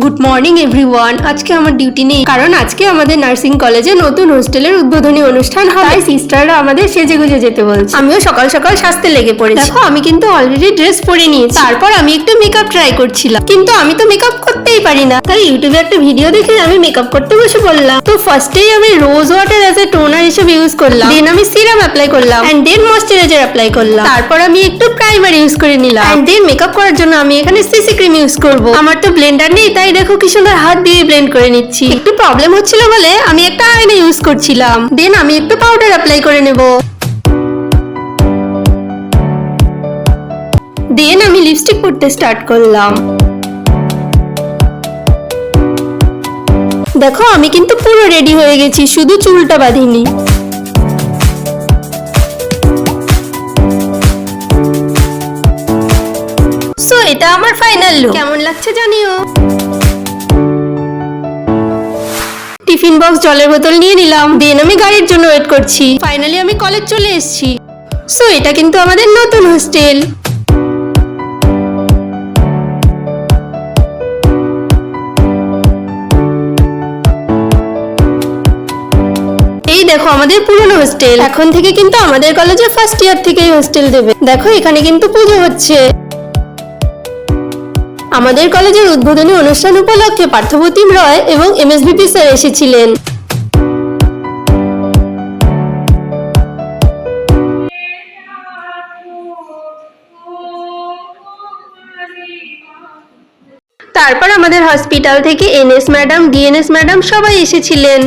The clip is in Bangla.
Good morning everyone. আজকে আমার ডিউটি নেই, কারণ আজকে আমাদের নার্সিং কলেজে নতুন হোস্টেলের উদ্বোধনী অনুষ্ঠান হয়। তাই সিস্টাররা আমাদের সেজেগুজে যেতে বলছে। আমিও সকাল সকাল সাজতে লেগে পড়েছি। দেখো, আমি কিন্তু অলরেডি ড্রেস পরে নিয়েছি। তারপর আমি একটু মেকআপ ট্রাই করছিলাম, কিন্তু আমি তো মেকআপ করতেই পারি না। তাই ইউটিউবে একটা ভিডিও দেখে আমি মেকআপ করতে বসে পড়লাম। তো ফার্স্টেই আমি rose water as a toner হিসেবে ইউজ করলাম, দেন আমি সিরাম অ্যাপ্লাই করলাম, এন্ড দেন ময়শ্চারাইজার অ্যাপ্লাই করলাম। তারপর আমি একটু প্রাইমার ইউজ করে নিলাম, এন্ড দেন মেকআপ করার জন্য আমি এখানে সিসি ক্রিম ইউজ করব। আমার তো ব্লেন্ডার নেই, তাই দেখো কি সুন্দর হাত দিয়ে ব্লেন্ড করে নিচ্ছি। একটু প্রবলেম হচ্ছিল বলে আমি একটা আয়না ইউজ করছিলাম। দেন আমি একটু পাউডার অ্যাপ্লাই করে নেব। দেন আমি লিপস্টিক পরতে স্টার্ট করলাম। দেখো, আমি কিন্তু পুরো রেডি হয়ে গেছি, শুধু চুলটা বাঁধিনি। সো এটা আমার ফাইনাল লুক। কেমন লাগছে জানিও। টিফিন বক্স, জলের বোতল নিয়ে নিলাম। দেন আমি গাড়ির জন্য ওয়েট করছি। ফাইনালি আমি কলেজ চলে এসেছি। সো এটা কিন্তু আমাদের নতুন হোস্টেল। এই দেখো আমাদের পুরনো হোস্টেল। এখন থেকে কিন্তু আমাদের কলেজে ফার্স্ট ইয়ার থেকেই হোস্টেল দেবে। দেখো এখানে কিন্তু পুজো হচ্ছে। আমাদের কলেজের উদ্বোধনী অনুষ্ঠান উপলক্ষে পার্থপ্রতিম রয় এবং এমএসভিপি স্যার এসেছিলেন। তারপর আমাদের হসপিটাল থেকে এনএস ম্যাডাম, ডিএনএস ম্যাডাম সবাই এসেছিলেন।